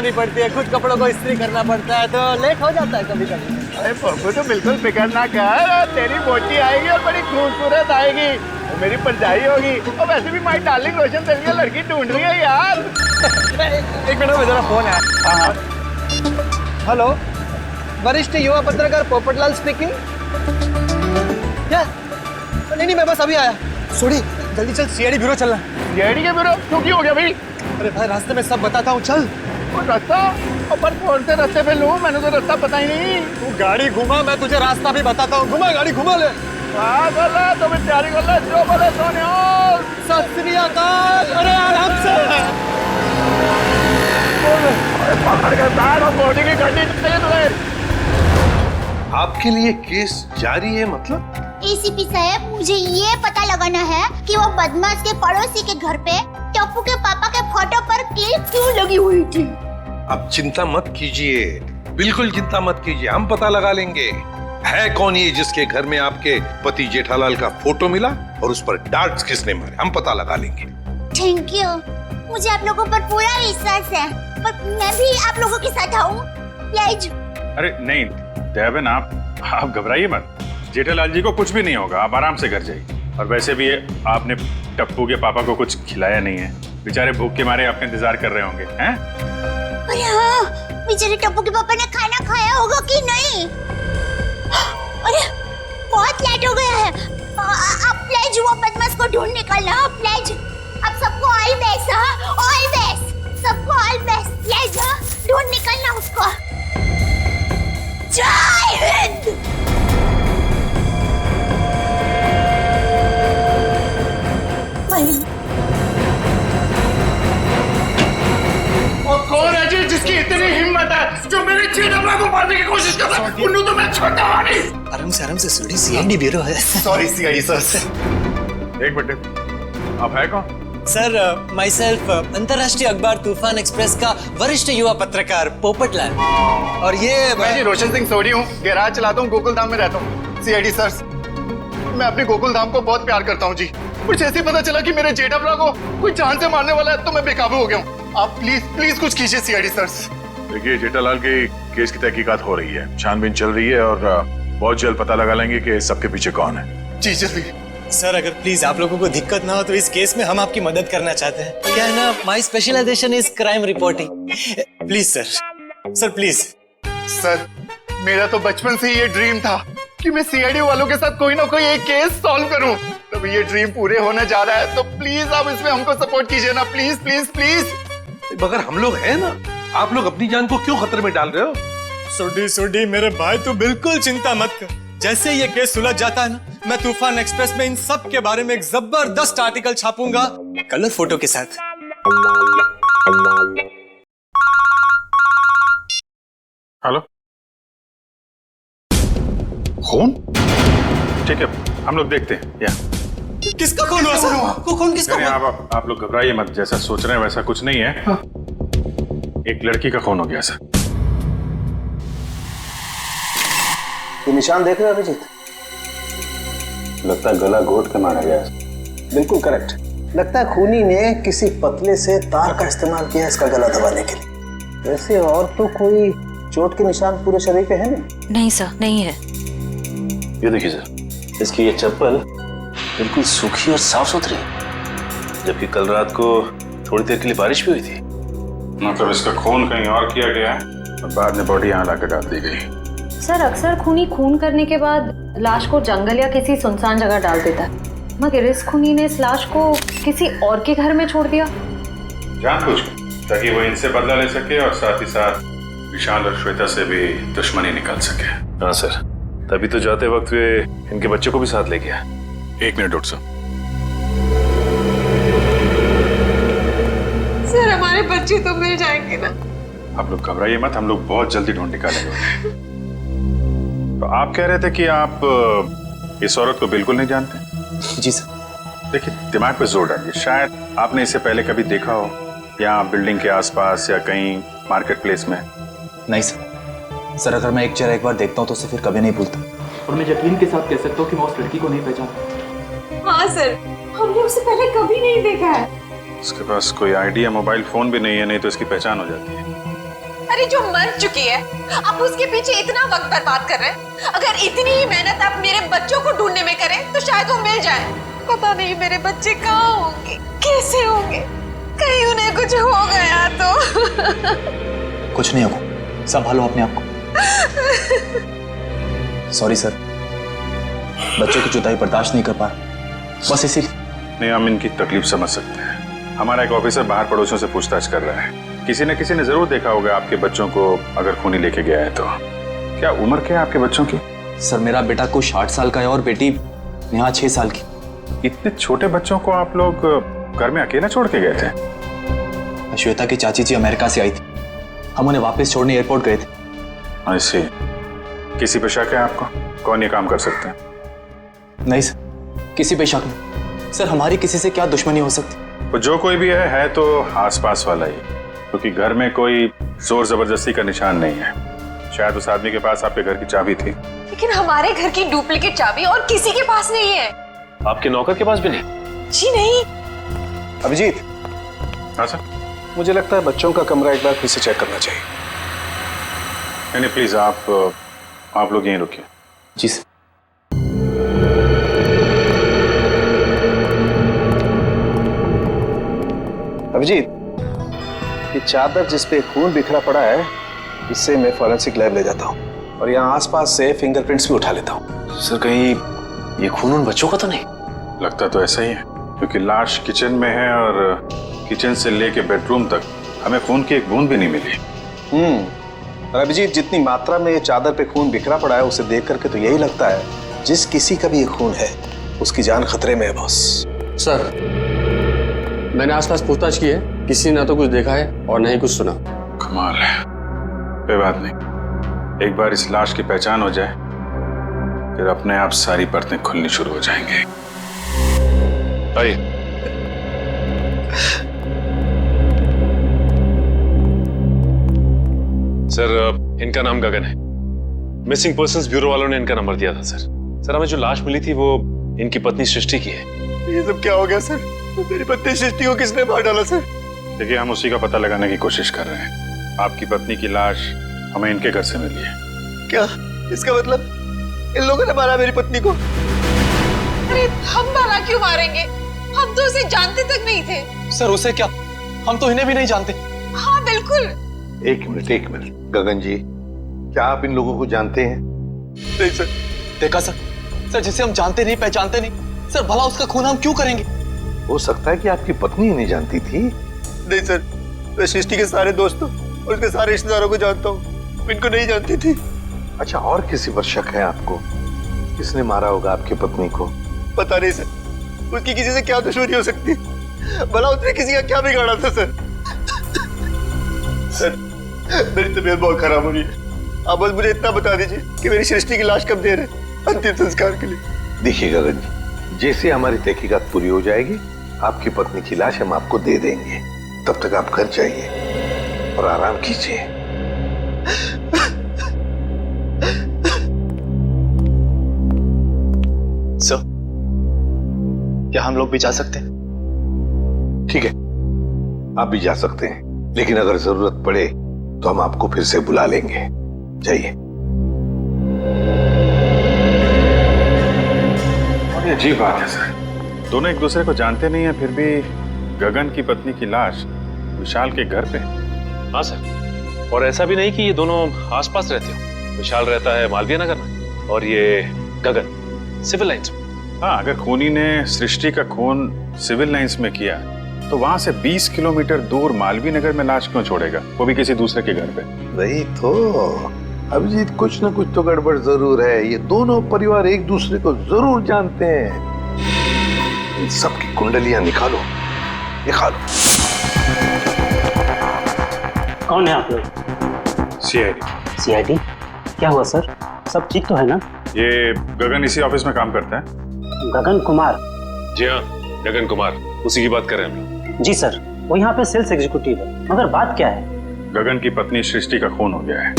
नहीं पड़ती है, खुद कपड़ों को इस्त्री करना पड़ता है, तो लेट हो जाता है कभी कभी। अरे पप्पू तो बिल्कुल फिक्र ना कर, तेरी बोटी आएगी और बड़ी खूबसूरत आएगी, वो मेरी परजाई होगी। और वैसे भी माई डार्लिंग रोशन तेरे लिए लड़की ढूंढ रही है यार। एक मिनट में जरा फोन है। हाँ। हेलो, वरिष्ठ युवा पत्रकार पोपटलाल स्पीकिंग। क्या? नहीं मैं बस अभी आया। सोडी जल्दी चल, सीआईडी ब्यूरो चलना। सीआईडी के ब्यूरो? क्यों, की हो गया भाई? अरे भाई रास्ते में सब बताता हूँ, चल। वो रास्ता? पर कौन से रास्ते पे लूं? मैंने तो रास्ता पता ही नहीं। तू गाड़ी घुमा, मैं तुझे रास्ता भी बताता हूँ। घुमा गाड़ी, घुमा ले। हाँ बोला तो मैं तैयारी कर ले, जो बोले सोने। सत श्री अकाल। अरे आराम से। पकड़ के बैठ और बॉडी की गड्डी चाहिए तुम्हें। आपके लिए केस जारी है मतलब? एसीपी साहब, मुझे ये पता लगाना है कि वो बदमाश के पड़ोसी के घर पे टप्पू के पापा के फोटो पर क्लिप क्यों लगी हुई थी। आप चिंता मत कीजिए, बिल्कुल चिंता मत कीजिए, हम पता लगा लेंगे। है कौन ये जिसके घर में आपके पति जेठालाल का फोटो मिला और उस पर डार्ट्स किसने मारे, हम पता लगा लेंगे। थैंक यू, मुझे आप लोगों पर पूरा विश्वास है, पर मैं भी आप लोगों के साथ आऊं प्लीज। अरे नहीं देवेन, आप घबराइए मत, जेठालाल जी को कुछ भी नहीं होगा, आप आराम से घर जाइए। और वैसे भी आपने टप्पू के पापा को कुछ खिलाया नहीं है, बेचारे भूख के मारे आपका इंतजार कर रहे होंगे हैं? अरे हाँ, बेचारे टप्पू के पापा ने खाना खाया होगा कि नहीं। अरे बहुत लेट हो गया है, आप प्लीज वो बदमाश को ढूंढ निकालना प्लीज। आप सबको ऑल बेस्ट, ऑल बेस्ट, सबको ऑल बेस्ट प्लीज, ढूंढ निकालना उसको। जय हिंद। और कौन है जी जिसकी इतनी हिम्मत है जो मेरे जेठालाल को मारने की कोशिश कर रहा है? उन्हें तो मैं छोड़ता नहीं। आराम से सोडी, सीआईडी ब्यूरो है। Sorry CID sir. एक मिनट, आप है कौन? सर, माई सेल्फ अंतर्राष्ट्रीय अखबार तूफान एक्सप्रेस का वरिष्ठ युवा पत्रकार पोपटलाल। और ये मैं जी रोशन सिंह सोडी हूँ, गैराज चलाता हूँ, गोकुल धाम में रहता हूँ। सीआईडी सर, मैं अपने गोकुल धाम को बहुत प्यार करता हूँ जी। मुझे ऐसे ही पता चला कि मेरे जेठालाल को कोई जान से मारने वाला है, तो मैं बेकाबू हो गया हूँ। आप प्लीज कुछ कीजिए सीआईडी सर। देखिए, जेठालाल के केस की तहकीकात हो रही है, छानबीन चल रही है और बहुत जल्द पता लगा लेंगे कि सबके पीछे कौन है। जी जल्दी। सर, अगर प्लीज आप लोगों को दिक्कत ना हो तो इस केस में हम आपकी मदद करना चाहते हैं। क्या है ना, my specialization is crime reporting. Please sir please. Sir, मेरा तो बचपन से ये ड्रीम था कि मैं सीआईडी वालों के साथ कोई ना कोई एक केस सॉल्व करूं। तो ये ड्रीम पूरे होने जा रहा है, तो प्लीज आप इसमें हमको सपोर्ट कीजिए ना, प्लीज प्लीज प्लीज। मगर हम लोग हैं ना, आप लोग अपनी जान को क्यों खतरे में डाल रहे हो? सोडी मेरे भाई, तू बिल्कुल चिंता मत कर। जैसे ये केस सुलझ जाता है ना, मैं तूफान एक्सप्रेस में इन सब के बारे में एक जबरदस्त आर्टिकल छापूंगा, कलर फोटो के साथ। हेलो, खून? ठीक है, हम लोग देखते हैं। या किसका खून हुआ सर? खून किसका नहीं, हुआ? आप लोग घबराइए मत, जैसा सोच रहे हैं वैसा कुछ नहीं है। हाँ। एक लड़की का खून हो गया सर। ये निशान देख रहे हो अभिजीत? लगता है गला घोट के मारा गया। बिल्कुल करेक्ट। लगता है खूनी ने किसी पतले से तार का इस्तेमाल किया इसका गला दबाने के लिए। वैसे और तो कोई चोट के निशान पूरे शरीर पे है नहीं? नहीं सर, नहीं है। ये देखिए सर, इसकी ये चप्पल बिल्कुल सूखी और साफ सुथरी, जबकि कल रात को थोड़ी देर के लिए बारिश भी हुई थी। मतलब इसका खून कहीं और किया गया है और बाद में बॉडी यहाँ लाकर डाल दी गई। सर, अक्सर खूनी खून करने के बाद लाश को जंगल या किसी सुनसान जगह डाल देता है, मगर इस खूनी ने इस लाश को किसी और के घर में छोड़ दिया। जानबूझकर, ताकि वो इनसे बदला ले सके और साथ ही साथ विशाल और श्वेता से भी दुश्मनी निकाल सके। हाँ सर, तभी तो जाते वक्त वे इनके बच्चे को भी साथ ले गया। एक मिनट डॉक्टर साहब। सर, हमारे बच्चे तो मिल जाएंगे ना? आप लोग घबराइए मत, हम लोग बहुत जल्दी ढूंढ निकालेंगे। तो आप कह रहे थे कि आप इस औरत को बिल्कुल नहीं जानते? जी सर। देखिए, दिमाग पे जोर डालिए, शायद आपने इसे पहले कभी देखा हो, या बिल्डिंग के आसपास या कहीं मार्केट प्लेस में। नहीं सर, अगर मैं एक चेहरा एक बार देखता हूँ तो उसे फिर कभी नहीं भूलता। और मैं यकीन के साथ कह सकता हूँ कि मैं उस लड़की को नहीं पहचानता। हाँ सर, हमने उसे पहले कभी नहीं देखा है। उसके पास कोई आईडी या मोबाइल फोन भी नहीं है, नहीं तो इसकी पहचान हो जाती है। बेचारी जो मर चुकी है, आप उसके पीछे इतना वक्त बर्बाद कर रहे हैं। अगर इतनी ही मेहनत आप मेरे बच्चों को ढूंढने में करें तो शायद वो मिल जाए। पता नहीं मेरे बच्चे कहाँ होंगे, कैसे होंगे, कहीं उन्हें कुछ हो गया तो। कुछ नहीं होगा, संभालो अपने आप को। सॉरी सर, बच्चों की जुदाई बर्दाश्त नहीं कर पा रहा, बस इसीलिए। नहीं, हम इनकी तकलीफ समझ सकते हैं। हमारा एक ऑफिसर बाहर पड़ोसियों से पूछताछ कर रहा है। किसी न किसी ने जरूर देखा होगा आपके बच्चों को, अगर खूनी लेके गया है तो। क्या उम्र क्या है आपके बच्चों की? सर मेरा बेटा कुछ 60 साल का है और बेटी नेहा 6 साल की। इतने छोटे बच्चों को आप लोग घर में अकेला छोड़ के गए थे? श्वेता की चाची जी अमेरिका से आई थी, हम उन्हें वापस छोड़ने एयरपोर्ट गए थे। ऐसे किसी पे शक है आपको? कौन ये काम कर सकते हैं? नहीं सर, किसी पे शक नहीं। सर हमारी किसी से क्या दुश्मनी हो सकती? तो जो कोई भी है तो आसपास वाला ही, क्योंकि घर में कोई जोर जबरदस्ती का निशान नहीं है। शायद उस आदमी के पास आपके घर की चाबी थी। लेकिन हमारे घर की डुप्लीकेट चाबी और किसी के पास नहीं है। आपके नौकर के पास भी नहीं? जी नहीं। अभिजीत। हाँ सर। मुझे लगता है बच्चों का कमरा एक बार फिर से चेक करना चाहिए। नहीं प्लीज, आप लोग यहीं रुकिए। जी सर। अभिजीत, ये चादर जिस पे खून बिखरा पड़ा है, इससे मैं फॉरेंसिक लैब ले जाता हूँ और यहाँ आसपास से फिंगरप्रिंट्स भी उठा लेता हूँ। सर कहीं ये खून उन बच्चों का तो नहीं? लगता तो ऐसा ही है, क्योंकि लाश किचन में है और किचन से लेके बेडरूम तक हमें खून की एक बूंद भी नहीं मिली। और अभिजीत, जितनी मात्रा में ये चादर पे खून बिखरा पड़ा है उसे देख करके तो यही लगता है जिस किसी का भी ये खून है उसकी जान खतरे में है बॉस। सर मैंने आसपास पूछताछ की है, किसी ने ना तो कुछ देखा है और ना ही कुछ सुना। कमाल है। कोई बात नहीं, एक बार इस लाश की पहचान हो जाए फिर अपने आप सारी परतें खुलनी शुरू हो जाएंगी। आइए। सर इनका नाम गगन है। मिसिंग पर्संस ब्यूरो वालों ने इनका नंबर दिया था सर। सर हमें जो लाश मिली थी वो इनकी पत्नी सृष्टि की है। ये सब क्या हो गया सर? मेरी पत्नी सृष्टि को किसने मार डाला सर? देखिए, हम उसी का पता लगाने की कोशिश कर रहे हैं। आपकी पत्नी की लाश हमें इनके घर से मिली है। क्या इसका मतलब इन लोगों ने मारा मेरी पत्नी को? अरे हम भला क्यों मारेंगे? हम तो उसे जानते तक नहीं थे। सर उसे क्या, हम तो इन्हें भी नहीं जानते। हाँ बिल्कुल। एक मिनट गगन जी, क्या आप इन लोगों को जानते हैं? नहीं सर। देखा सर, सर जिसे हम जानते नहीं पहचानते नहीं, सर भला उसका खून हम क्यों करेंगे? हो सकता है कि आपकी पत्नी नहीं जानती थी। नहीं सर, मैं सृष्टि के सारे दोस्तों और उसके सारे रिश्तेदारों को जानता हूँ, इनको नहीं जानती थी। अच्छा, और किसी पर शक है आपको? किसने मारा होगा आपकी पत्नी को? पता नहीं सर, उसकी किसी से क्या दुश्मनी हो सकती है? भला उसने किसी का क्या बिगाड़ा था सर? सर मेरी तबीयत बहुत खराब हो रही है, आप बस मुझे इतना बता दीजिए कि मेरी सृष्टि की लाश कब दे रहे अंतिम संस्कार के लिए। देखिए गगन जी, जैसे हमारी तहकीकात पूरी हो जाएगी आपकी पत्नी की लाश हम आपको दे देंगे। तब तक आप घर जाइए और आराम कीजिए। सर क्या हम लोग भी जा सकते हैं? ठीक है, आप भी जा सकते हैं, लेकिन अगर जरूरत पड़े तो हम आपको फिर से बुला लेंगे। जाइए। और ये अजीब बात है सर, दोनों एक दूसरे को जानते नहीं है, फिर भी गगन की पत्नी की लाश विशाल के घर पे। हाँ सर, और ऐसा भी नहीं कि ये दोनों आसपास रहते हो। विशाल रहता है मालवीय नगर में और ये गगन सिविल लाइंस में। हाँ, अगर खूनी ने सृष्टि का खून सिविल लाइंस में किया तो वहां से 20 किलोमीटर दूर मालवीय नगर में लाश क्यों छोड़ेगा, वो भी किसी दूसरे के घर पे? वही तो अभिजीत, कुछ ना कुछ तो गड़बड़ जरूर है। ये दोनों परिवार एक दूसरे को जरूर जानते हैं। इन सबकी कुंडलियां निकालो। कौन है आप लोग? सीआईडी। सीआईडी? क्या हुआ सर, सब ठीक तो है ना? ये गगन इसी ऑफिस में काम करता है। गगन कुमार? जी हाँ, गगन कुमार, उसी की बात कर रहे हैं हम लोग। जी सर, वो यहाँ पे सेल्स एग्जीक्यूटिव है। मगर बात क्या है? गगन की पत्नी सृष्टि का खून हो गया है,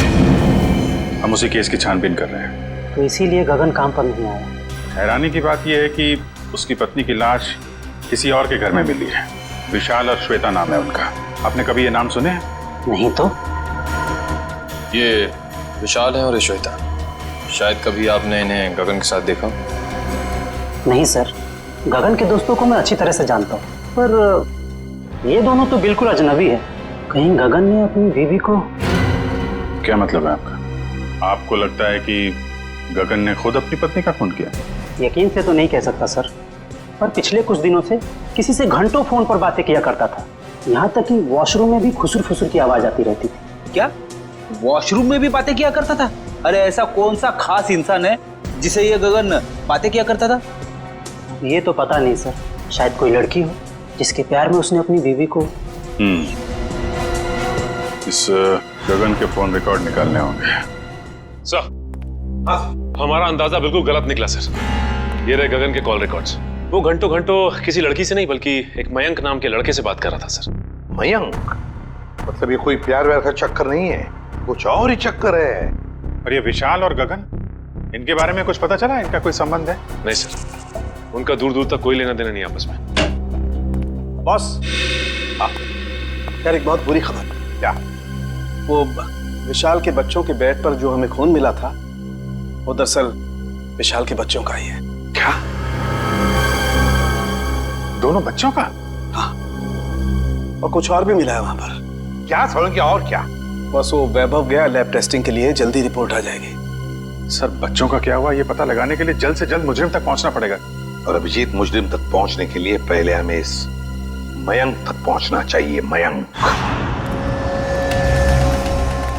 हम उसी केस की छानबीन कर रहे हैं। तो इसीलिए गगन काम पर नहीं आया। हैरानी की बात यह है कि उसकी पत्नी की लाश किसी और के घर में मिली है। विशाल और श्वेता नाम है उनका। आपने कभी ये नाम सुने हैं? नहीं तो। ये विशाल है और ये श्वेता। शायद कभी आपने इन्हें गगन के साथ देखा। नहीं सर, गगन के दोस्तों को मैं अच्छी तरह से जानता हूँ, पर ये दोनों तो बिल्कुल अजनबी है। कहीं गगन ने अपनी बीवी को... क्या मतलब है आपका? आपको लगता है कि गगन ने खुद अपनी पत्नी का खून किया? यकीन से तो नहीं कह सकता सर, पर पिछले कुछ दिनों से किसी से घंटों फोन पर बातें किया करता था। यहाँ तक कि वॉशरूम में भी खुसुर फुसुर की आवाज आती रहती थी। क्या वॉशरूम में भी बातें किया करता था? अरे ऐसा कौन सा खास इंसान है जिसे ये गगन बातें किया करता था? ये तो पता नहीं सर, शायद कोई लड़की हो जिसके प्यार में उसने अपनी बीवी को... इस गगन के फोन रिकॉर्ड निकालने होंगे। सर, हमारा अंदाजा बिल्कुल गलत निकला सर। ये रहे गगन के कॉल रिकॉर्ड्स। वो घंटों घंटों किसी लड़की से नहीं बल्कि एक मयंक नाम के लड़के से बात कर रहा था सर। मयंक? मतलब ये कोई प्यार व्यार का चक्कर नहीं है, कुछ और ही चक्कर है। और ये विशाल और गगन, इनके बारे में कुछ पता चला? इनका कोई संबंध है? नहीं सर, उनका दूर दूर तक कोई लेना देना नहीं आपस में। बॉस, यार एक बहुत बुरी खबर। क्या? वो विशाल के बच्चों के बेड पर जो हमें खून मिला था, वो दरअसल विशाल के बच्चों का ही है। क्या? दोनों बच्चों का? हाँ, और कुछ और भी मिला है वहां पर। क्या समझ? और क्या? बस वो वैभव गया लैब टेस्टिंग के लिए, जल्दी रिपोर्ट आ जाएगी। सर, बच्चों का क्या हुआ ये पता लगाने के लिए जल्द से जल्द मुजरिम तक पहुंचना पड़ेगा। और अभिजीत, मुजरिम तक पहुंचने के लिए पहले हमें इस मयंक तक पहुंचना चाहिए। मयंक।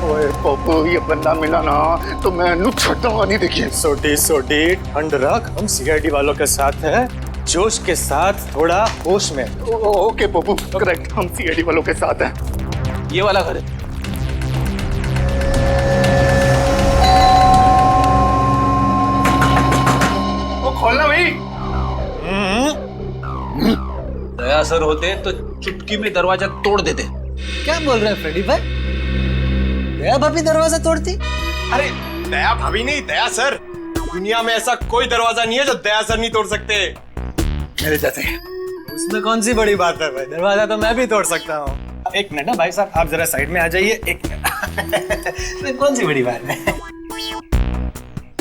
ओए पप्पू, ये बंदा मिला ना तो मैं नुकसान नहीं देखिए। सोटी ठंड रख, हम सीआईडी वालों के साथ हैं, जोश के साथ, थोड़ा होश में। ओके पप्पू, करेक्ट, हम सीआईडी वालों के साथ हैं। ये वाला घर है। वो खोलना भाई। दया सर होते तो चुटकी में दरवाजा तोड़ देते। क्या बोल रहे हैं फ्रेडी भाई? दया भाभी दरवाजा तोड़ती? अरे दया भाभी नहीं, दया सर। दुनिया में ऐसा कोई दरवाजा नहीं है जो दया सर नहीं तोड़ सकते। मेरे जैसे। उसमें कौन सी बड़ी बात है भाई, दरवाजा तो मैं भी तोड़ सकता हूँ। एक मिनट ना भाई साहब, आप जरा साइड में आ जाइए। एक मिनट। कौन सी बड़ी बात है?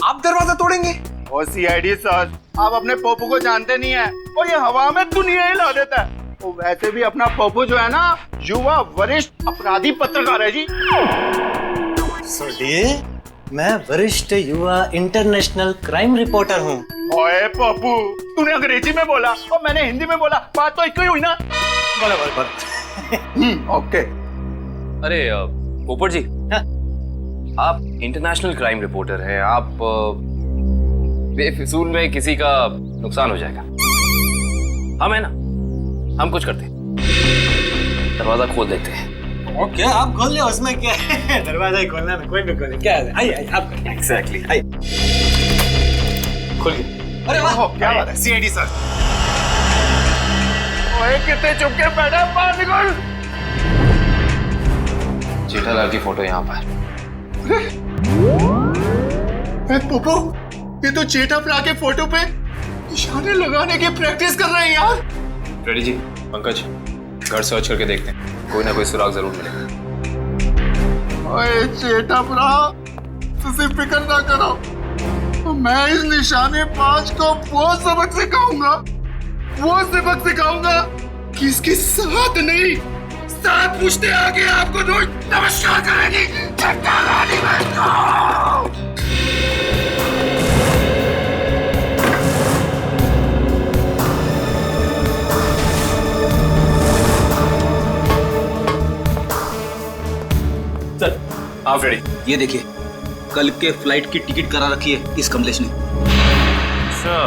आप दरवाजा तोड़ेंगे? ओ सीआईडी सर, आप अपने पप्पू को जानते नहीं है, और ये हवा में दुनिया हिला देता है। वो वैसे भी अपना पप्पू जो है ना, युवा वरिष्ठ अपराधी पत्रकार है जी। सोडी, मैं वरिष्ठ युवा इंटरनेशनल क्राइम रिपोर्टर हूँ। ओए पप्पू, तूने अंग्रेजी में बोला और मैंने हिंदी में बोला, बात तो एक ही हुई ना। बोलो। ओके। अरे पोपट जी, आप इंटरनेशनल क्राइम रिपोर्टर हैं। आप बेफिजूल में किसी का नुकसान हो जाएगा। हम है ना, हम कुछ करते हैं, दरवाजा खोल देते हैं। ओके, आप खोल ले, उसमें क्या है? दरवाजा ही खोलना है, कोई भी खोले। क्या है? आइए आप। एग्जैक्टली। खोलिए। अरे वाह, क्या बात है सीआईडी सर। ओए कितने चुपके बैठे, बाहर निकल। जेठालाल की फोटो यहाँ पर। पप्पू, ये तो जेठालाल के फोटो पे निशाने लगाने की प्रैक्टिस कर रहे हैं यार। रेडी जी, पंकज, घर सर्च करके देखते हैं, कोई ना कोई सुराग जरूर मिलेगा। ओए जेठालाल, तुझे फिक्र ना करो, मैं इस निशाने पांच को वो सबक सिखाऊंगा कि इसके साथ नहीं, साथ पूछते आगे आपको रोज नमस्कार करेगी। सर, आप रेडी? ये देखिए, कल के फ्लाइट की टिकट करा रखी है इस कमलेश ने। अच्छा,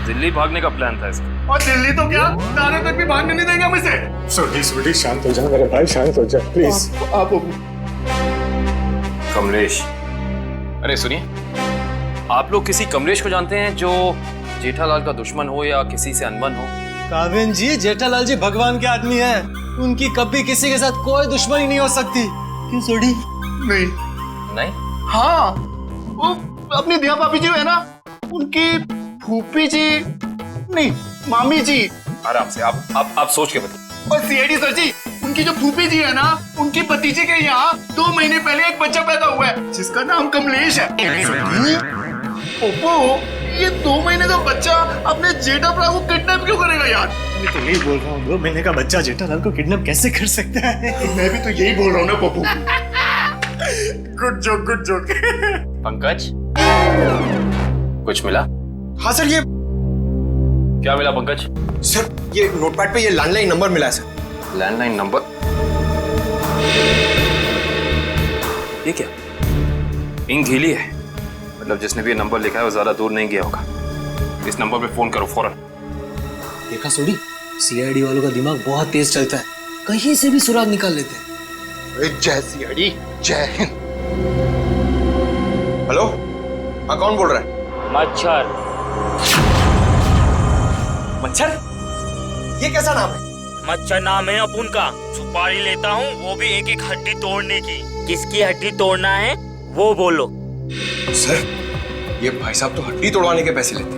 दिल्ली भागने का प्लान था इसका। और दिल्ली तो क्या, तारे तक भी भागने नहीं देगा मुझे। सोडी शांत हो जा मेरे भाई, शांत हो जा प्लीज। आप कमलेश, अरे सुनिए, आप लोग किसी कमलेश को जानते हैं जो जेठालाल का दुश्मन हो या किसी से अनबन हो? काबिन जी, जेठालाल जी भगवान के आदमी हैं, उनकी कभी किसी के साथ कोई दुश्मनी नहीं हो सकती। क्यों सोडी? नहीं? हाँ, वो अपनी दिया भाभी जी है ना, उनकी फूफी जी नहीं, मामी जी। आराम से, आप सोच के बताइए। और सीआईडी सर जी, उनकी उनकी जो फूफी जी है ना, उनकी भतीजे के यहाँ 2 महीने पहले एक बच्चा पैदा हुआ है जिसका नाम कमलेश है। पप्पू, ये 2 महीने का बच्चा अपने जेठालाल को किडनैप क्यों करेगा यार? मैं तो यही बोल रहा हूँ, 2 महीने का बच्चा जेठालाल को किडनैप कैसे कर सकता है? मैं भी तो यही बोल रहा हूँ ना Pappu. Good joke, good joke. Pankaj, कुछ मिला? हाँ सर, ये क्या मिला पंकज? सर, ये नोटपैड पे ये लैंडलाइन नंबर मिला है सर। Landline number? ये क्या? इंक गीली है, मतलब जिसने भी ये नंबर लिखा है वो ज्यादा दूर नहीं गया होगा। इस नंबर पे फोन करो फौरन। देखा सोडी, सीआईडी वालों का दिमाग बहुत तेज चलता है, कहीं से भी सुराग निकाल लेते हैं। जय सीआईडी, जय हिंद। हेलो, हाँ कौन बोल रहा है? मच्छर। मच्छर? ये कैसा नाम है? मच्छर नाम है अपुन का। सुपारी लेता हूँ, वो भी एक एक हड्डी तोड़ने की। किसकी हड्डी तोड़ना है वो बोलो। सर, ये भाई साहब तो हड्डी तोड़वाने के पैसे लेते।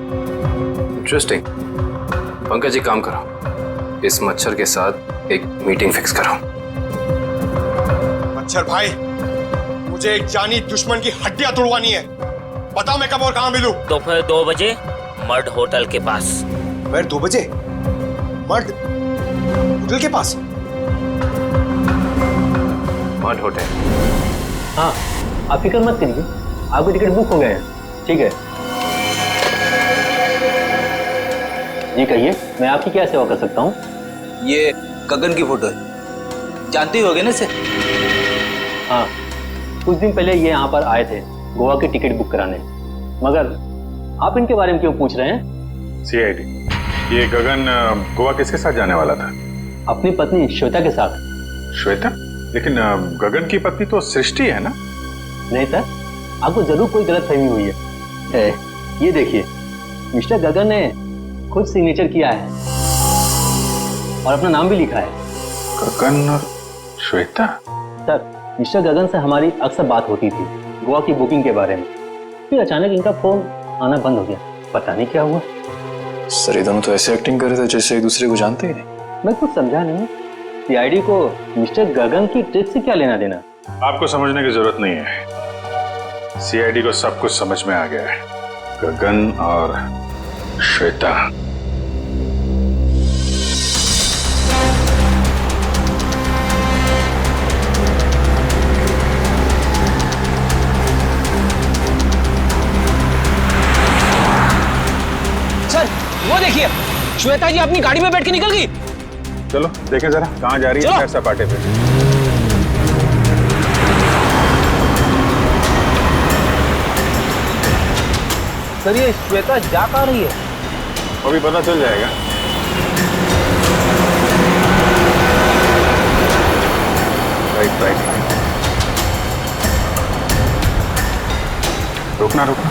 इंटरेस्टिंग। पंकज जी काम करो, इस मच्छर के साथ एक मीटिंग फिक्स करो। मच्छर भाई, मुझे एक जानी दुश्मन की हड्डियां तोड़वानी है। बताओ मैं कब और कहाँ मिलूं? दोपहर 2 बजे मर्ड होटल के पास। दोपहर 2 बजे मर्ड होटल के पास? Mud hotel? हाँ, आप फिक्र मत करिए, आपके टिकट बुक हो गए हैं। ठीक है जी, कहिए मैं आपकी क्या सेवा कर सकता हूँ? ये गगन की फोटो है, जानते होगे ना इसे? हाँ, कुछ दिन पहले ये यहाँ पर आए थे गोवा की टिकट बुक कराने, मगर आप इनके बारे में क्यों पूछ रहे हैं? सीआईडी, ये गगन गोवा किसके साथ जाने वाला था? अपनी पत्नी श्वेता के साथ। श्वेता? लेकिन गगन की पत्नी तो सृष्टि है ना? नहीं सर, आपको जरूर कोई गलतफहमी हुई है। ये देखिए, मिस्टर गगन ने खुद सिग्नेचर किया है और अपना नाम भी लिखा है। गगन और श्वेता? सर, मिस्टर गगन से हमारी अक्सर बात होती थी गोवा की बुकिंग के बारे में, फिर अचानक इनका फोन आना बंद हो गया, पता नहीं क्या हुआ। सर, ये दोनों तो ऐसे एक्टिंग कर रहे थे जैसे एक दूसरे को जानते ही नहीं। मैं कुछ समझा नहीं, सीआईडी को मिस्टर गगन की ट्रिक से क्या लेना देना? आपको समझने की जरूरत नहीं है, सीआईडी को सब कुछ समझ में आ गया है। गगन और श्वेता। सर, वो देखिए, श्वेता जी अपनी गाड़ी में बैठ के निकल गई। चलो देखें जरा कहाँ जा रही है सैर सपाटे पे। सर, ये श्वेता जा कहाँ रही है? अभी पता चल जाएगा। राइट राइट राइट, रुकना रुकना।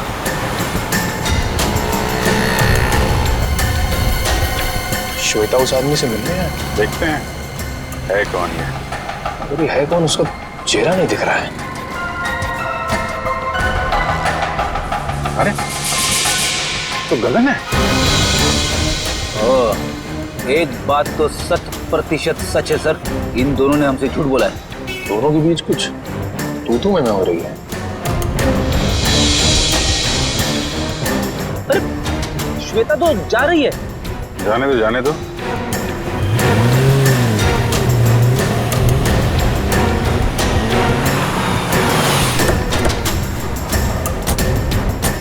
श्वेता उस आदमी से मिलने हैं। देखते हैं है कौन ये। अरे है कौन, उसका चेहरा नहीं दिख रहा है। अरे तो गगन है। एक बात तो 100% सच है सर, इन दोनों ने हमसे झूठ बोला है। दोनों के बीच कुछ तू में हो रही है। अरे श्वेता तो जा रही है। जाने दो जाने दो।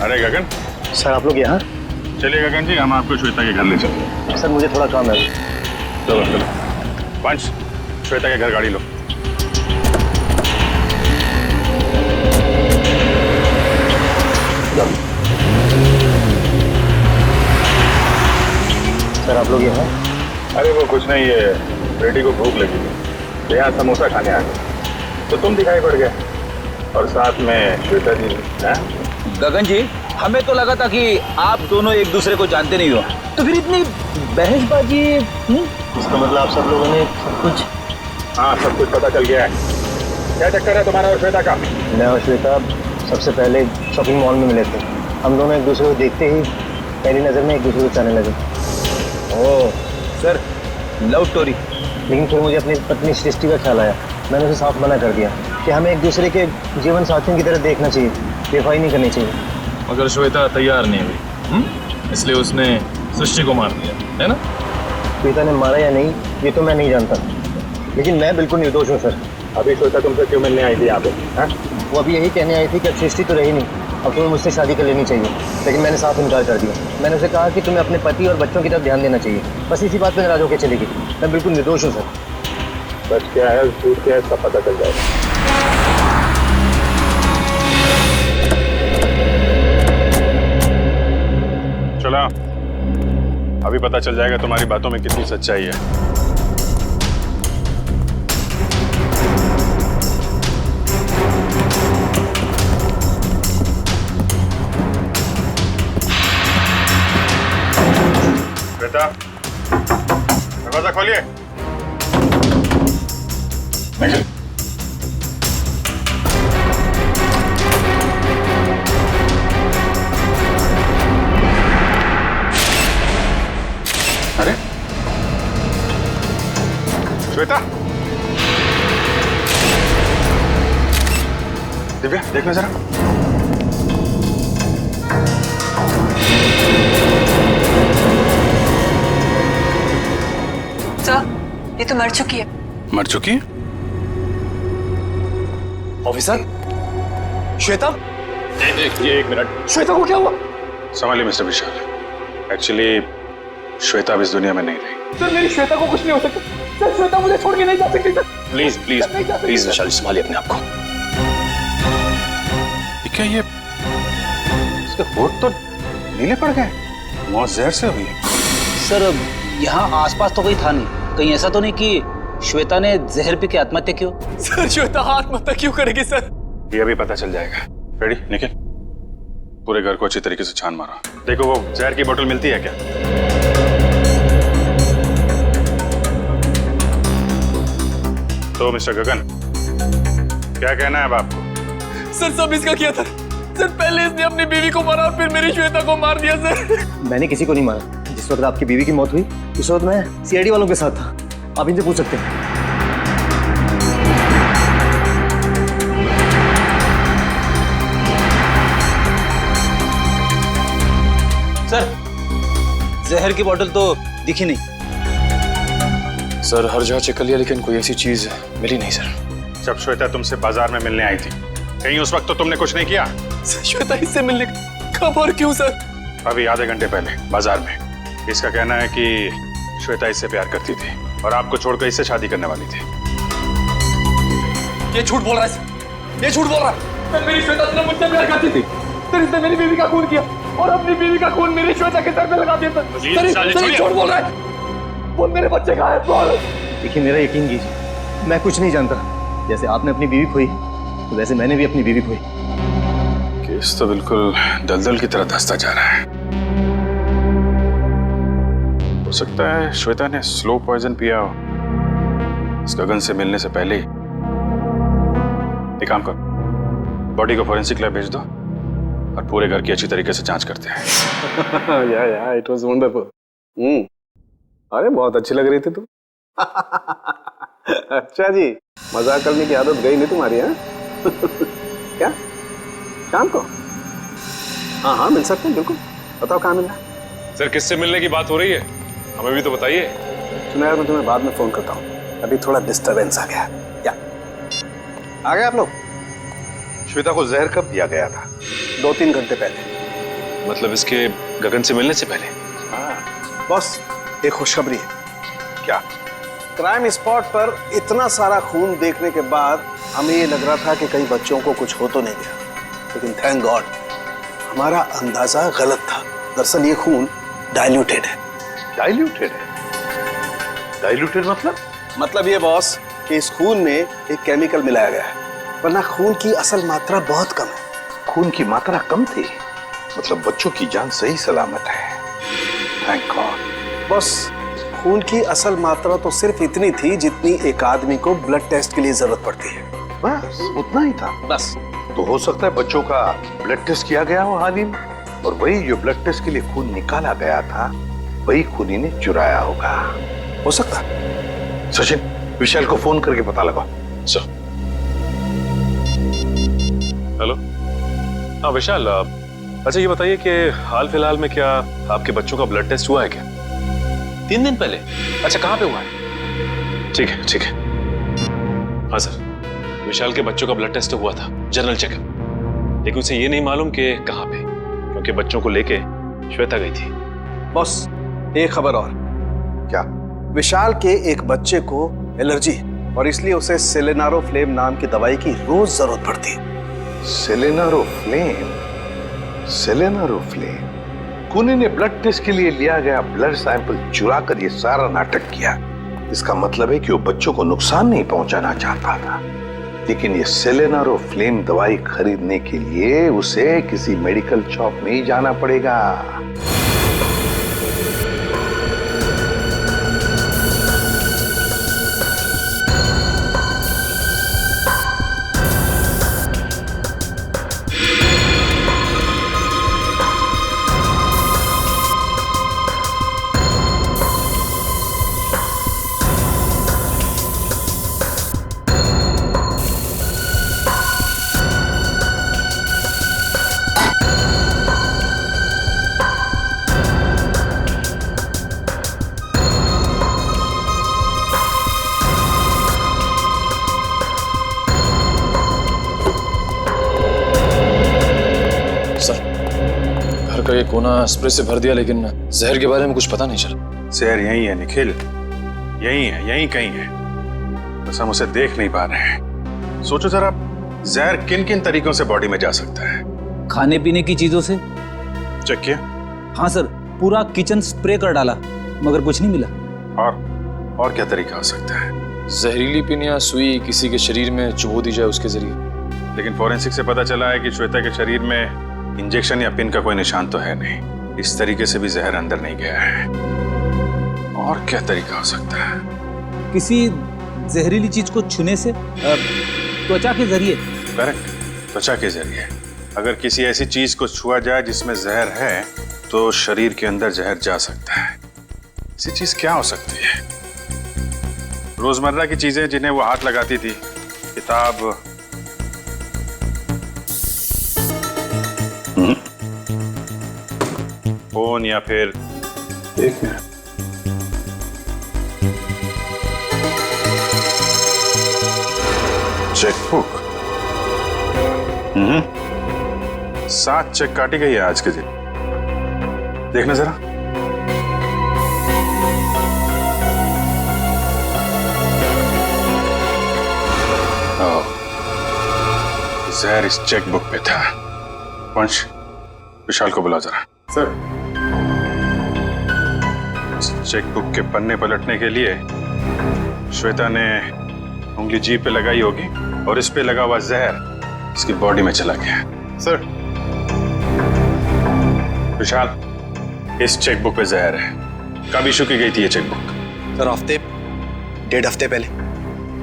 अरे गगन। सर, आप लोग यहाँ? चलिए गगन जी, हम आपको श्वेता के घर ले चलते। सर, मुझे थोड़ा काम है। चलो चलो, पंच, श्वेता के घर गाड़ी लो। सर, आप लोग यहाँ? अरे वो कुछ नहीं, ये बेटी को भूख लगी थी, यहाँ समोसा खाने आ गए तो तुम दिखाई पड़ गए, और साथ में श्वेता जी। गगन जी, हमें तो लगा था कि आप दोनों एक दूसरे को जानते नहीं हो, तो फिर इतनी बहसबाजी। इसका मतलब आप सब लोगों ने सब कुछ? हाँ, सब कुछ पता चल गया है। क्या चक्कर है तुम्हारा और श्वेता का? मैं और श्वेता सबसे पहले शॉपिंग मॉल में मिले थे। हम दोनों एक दूसरे को देखते ही पहली नजर में एक दूसरे को चाहने लगे। Oh sir, love story. लेकिन फिर मुझे अपनी पत्नी सृष्टि का ख्याल आया। मैंने उसे साफ मना कर दिया कि हमें एक दूसरे के जीवन साथियों की तरह देखना चाहिए, बेवफाई नहीं करनी चाहिए। मगर श्वेता तैयार नहीं हुई, इसलिए उसने सृष्टि को मार दिया, है ना? श्वेता ने मारा या नहीं ये तो मैं नहीं जानता, लेकिन मैं बिल्कुल निर्दोष हूँ सर। अभी श्वेता तुमसे क्यों मिलने आई थी यहाँ पे? वो अभी यही कहने आई थी कि अब सृष्टि तो रही नहीं, अब तुम्हें मुझसे शादी कर लेनी चाहिए। लेकिन मैंने साफ इनकार कर दिया। मैंने उसे कहा कि तुम्हें अपने पति और बच्चों की तरफ ध्यान देना चाहिए। बस इसी बात पर नाराज होकर चली गई। मैं बिल्कुल निर्दोष हूँ सर। सच क्या है झूठ क्या है इसका पता चल जाएगा। चला, अभी पता चल जाएगा तुम्हारी बातों में कितनी सच्चाई है। बेटा, दरवाजा खोलिए। अरे श्वेता, दिव्या देखना जरा। सर, ये तो मर चुकी है। मर चुकी है? ऑफिसर, श्वेता? ये एक मिनट। श्वेता को क्या हुआ? संभालिए मिस्टर विशाल। एक्चुअली श्वेता अब इस दुनिया में नहीं रही। सर मेरी श्वेता को कुछ नहीं हो सकता। सर श्वेता मुझे छोड़ के नहीं जा सकती। सर प्लीज प्लीज प्लीज विशाल, संभालिए अपने आप को। क्या ये इसके होठ तो नीले पड़ गए, मौत जहर से हुई है। सर यहाँ आसपास तो कोई था नहीं, कहीं ऐसा तो नहीं कि श्वेता ने जहर पी के आत्महत्या क्यों? सर श्वेता आत्महत्या क्यों करेगी सर? ये अभी पता चल जाएगा। रेडी निखिल, पूरे घर को अच्छी तरीके से छान मारो। देखो वो जहर की बोतल मिलती है क्या? तो मिस्टर गगन, क्या कहना है अब आपको? सर सब इसका किया था। सर पहले इसने अपनी बीवी को मारा और फिर मेरी श्वेता को मार दिया सर। मैंने किसी को नहीं मारा। जिस वक्त आपकी बीवी की मौत हुई उस वक्त मैं सीआईडी वालों के साथ था। आप इनसे पूछ सकते हैं। सर जहर की बोतल तो दिखी नहीं। सर हर जगह चेक कर लिया लेकिन कोई ऐसी चीज मिली नहीं सर। जब श्वेता तुमसे बाजार में मिलने आई थी, कहीं उस वक्त तो तुमने कुछ नहीं किया? श्वेता इससे मिलने कब और क्यों सर? अभी आधे घंटे पहले बाजार में। इसका कहना है कि श्वेता इससे प्यार करती थी और आपको छोड़कर इससे शादी करने वाली थी। ये झूठ बोल रहा है सर, ये झूठ बोल रहा है। सर मेरी श्वेता सिर्फ मुझसे प्यार करती थी। सर इसने मेरी बीवी का खून किया और अपनी बीवी का खून मेरी श्वेता के सर पे लगा दिया। सर झूठ बोल रहा है। वो मेरे बच्चे कहाँ है? बोल। देखिए मेरा यकीन कीजिए, मैं कुछ नहीं जानता। जैसे आपने अपनी बीवी खोई तो वैसे मैंने भी अपनी बीवी खोई। केस तो बिल्कुल दलदल की तरह धंसता जा रहा है। हो सकता है श्वेता ने स्लो पॉइजन पिया हो इस गगन से मिलने से पहले ही। एक काम करो, बॉडी को फोरेंसिक लैब भेज दो और पूरे घर की अच्छी तरीके से जांच करते हैं। या इट वाज वंडरफुल। अरे बहुत अच्छी लग रही थी तुम। अच्छा जी, मजाक करने की आदत गई नहीं तुम्हारी? है क्या शाम को? हाँ मिल सकते हैं बिल्कुल। बताओ कहाँ मिलना है? सर किससे मिलने की बात हो रही है, हमें भी तो बताइए। सुना यार, मैं तुम्हें बाद में फोन करता हूँ, अभी थोड़ा डिस्टर्बेंस आ गया। क्या आ गए आप लोग? श्वेता को जहर कब दिया गया था? 2-3 घंटे पहले। मतलब इसके गगन से मिलने से पहले? हाँ बॉस, एक खुशखबरी है। क्या? क्राइम स्पॉट पर इतना सारा खून देखने के बाद हमें ये लग रहा था कि कई बच्चों को कुछ हो तो नहीं गया, लेकिन थैंक गॉड हमारा अंदाजा गलत था। दरअसल ये खून डाइल्यूटेड है। डाइल्यूटेड है? डाइल्यूटेड मतलब ये बॉस कि इस खून में एक केमिकल मिलाया गया है, वरना खून की असल मात्रा बहुत कम है। खून की मात्रा कम थी, मतलब बच्चों की जान सही सलामत है। Thank God. बस खून की असल मात्रा तो सिर्फ इतनी थी जितनी एक आदमी को ब्लड टेस्ट के लिए जरूरत पड़ती है। बस उतना ही था? बस। तो हो सकता है बच्चों का ब्लड टेस्ट किया गया हो हाल ही में, और वही जो ब्लड टेस्ट के लिए खून निकाला गया था वही खूनी ने चुराया होगा। हो सकता। सचिन, विशाल को फोन करके पता लगाओ। चलो। हेलो, हाँ विशाल, अच्छा ये बताइए कि हाल फिलहाल में क्या आपके बच्चों का ब्लड टेस्ट हुआ है क्या? 3 दिन पहले? अच्छा, कहाँ पे हुआ है? ठीक है ठीक है। हाँ सर, विशाल के बच्चों का ब्लड टेस्ट हुआ था, जनरल चेकअप, लेकिन उसे ये नहीं मालूम कि कहाँ पे, क्योंकि बच्चों को लेके श्वेता गई थी। बॉस, एक खबर और। क्या? विशाल के एक बच्चे को एलर्जी है और इसलिए उसे सेलेनारोफ्लेम नाम की दवाई की रोज जरूरत पड़ती है। सेलेनारोफ्लेम? सेलेनारोफ्लेम? खूनी ने ब्लड टेस्ट के लिए लिया गया ब्लड सैंपल चुरा कर ये सारा नाटक किया। इसका मतलब है कि वो बच्चों को नुकसान नहीं पहुंचाना चाहता था, लेकिन ये सेलेनारोफ्लेम दवाई खरीदने के लिए उसे किसी मेडिकल शॉप में ही जाना पड़ेगा। का ये कोना स्प्रे से भर दिया, लेकिन जहर के बारे में कुछ पता नहीं चला। जहर यही है निखिल, यही है, यही कहीं है, बस हम उसे देख नहीं पा रहे हैं। सोचो जरा, जहर किन किन तरीकों से बॉडी में जा सकता है? खाने पीने की चीजों से। चेक किया? हाँ सर, पूरा किचन स्प्रे कर डाला मगर कुछ नहीं मिला। और क्या तरीका हो सकता है? जहरीली पिन या सुई किसी के शरीर में चुभो दी जाए उसके जरिए। लेकिन फॉरेंसिक से पता चला है कि श्वेता के शरीर में इंजेक्शन या पिन का कोई निशान तो है नहीं। इस तरीके से भी जहर अंदर नहीं गया है। और क्या तरीका हो सकता है? किसी जहरीली चीज को छूने से, त्वचा के जरिए। करेक्ट, त्वचा के जरिए। अगर किसी ऐसी चीज को छुआ जाए जिसमें जहर है तो शरीर के अंदर जहर जा सकता है। ऐसी चीज क्या हो सकती है? रोजमर्रा की चीजें जिन्हें वो हाथ लगाती थी, किताब, फोन, या फिर एक मिनट, चेकबुक। 7 चेक काटी गई है आज के दिन। देखना जरा। जहर इस चेकबुक पे था। वंश, विशाल को बुला जरा। सर। चेकबुक के पन्ने पलटने के लिए श्वेता ने उंगली जीभ पे लगाई होगी और इस पे लगा हुआ जहर इसकी बॉडी में चला गया। सर। विशाल, इस चेकबुक पे जहर है। कब इशू की गई थी ये चेकबुक? सर, 1.5 हफ्ते पहले।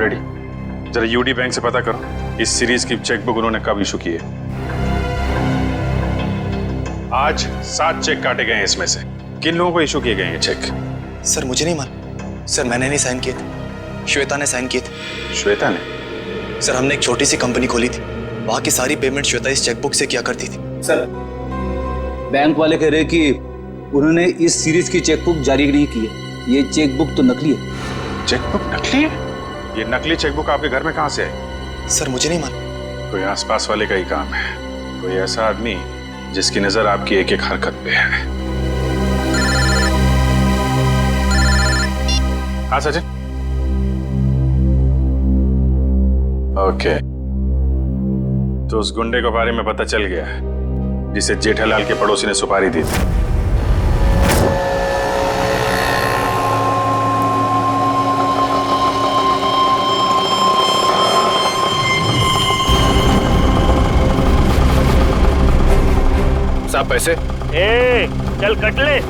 रेडी, जरा यूडी बैंक से पता करो इस सीरीज की चेकबुक उन्होंने कब इशू की है। आज 7 चेक काटे गए हैं, इसमें से किन लोगों को इशू किए गए हैं चेक? सर मुझे नहीं मालूम। सर मैंने नहीं साइन किए थे, श्वेता ने साइन किए थे। श्वेता ने? सर हमने एक छोटी सी कंपनी खोली थी, वहां की सारी पेमेंट श्वेता इस चेकबुक से किया करती थी। सर, बैंक वाले कह रहे कि उन्होंने इस सीरीज की चेकबुक जारी नहीं की है। ये चेकबुक तो नकली है। चेकबुक नकली है? ये नकली चेकबुक आपके घर में कहां से आई? सर मुझे नहीं मालूम। कोई आसपास वाले का ही काम है, कोई ऐसा आदमी जिसकी नजर आपकी एक एक हरकत पे है। हाँ सचिन। ओके, तो उस गुंडे के बारे में पता चल गया है जिसे जेठालाल के पड़ोसी ने सुपारी दी थी। साहब पैसे? ए, चल कट ले।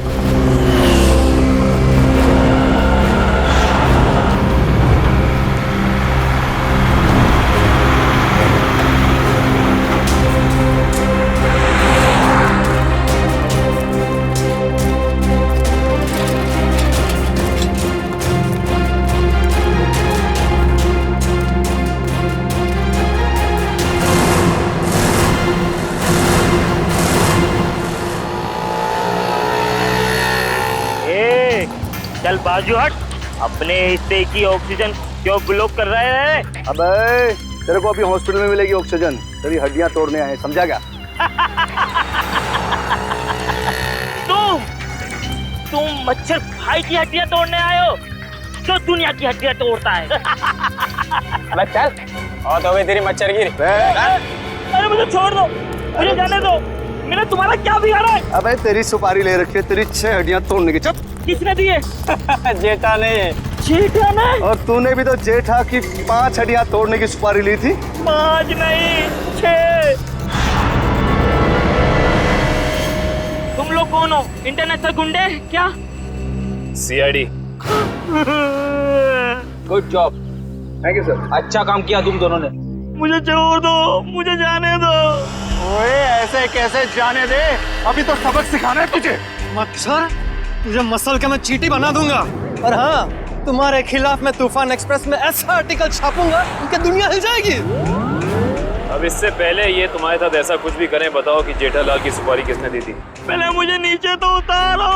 बाजू हट। अपने हिस्से की ऑक्सीजन क्यों ब्लॉक कर रहे हैं? अबे तेरे को अभी हॉस्पिटल में मिलेगी ऑक्सीजन, तेरी हड्डियां तोड़ने आए, समझा क्या? तुम मच्छर भाई की हड्डियां तोड़ने आए हो, जो दुनिया की हड्डियां तोड़ता है। अबे चल और तो तेरी मच्छर गिरी। अरे मुझे छोड़ दो, मुझे जाने दो। मैंने तुम्हारा क्या बिगाड़ा है? अबे तेरी सुपारी ले रखी है, तेरी 6 हड्डियां तोड़ने की। चुप। किसने दिए? जेठा ने। जेठा ने? और तूने भी तो जेठा की 5 हड्डियां तोड़ने की सुपारी ली थी। 5 नहीं 6। तुम लोग कौन हो? इंटरनेशनल गुंडे क्या? CID. Good job, thank you sir. अच्छा काम किया तुम दोनों ने। मुझे छोड़ दो, मुझे जाने दो। ओए ऐसे कैसे जाने दे, अभी तो सबक सिखाना है तुझे। मच्छर, तुझे मसल के मैं चींटी बना दूंगा। और हाँ, तुम्हारे खिलाफ मैं तूफान एक्सप्रेस में ऐसा आर्टिकल छापूंगा कि दुनिया हिल जाएगी। अब इससे पहले ये तुम्हारे साथ ऐसा कुछ भी करें, बताओ कि जेठालाल की सुपारी किसने दी थी? पहले मुझे नीचे तो उतारो।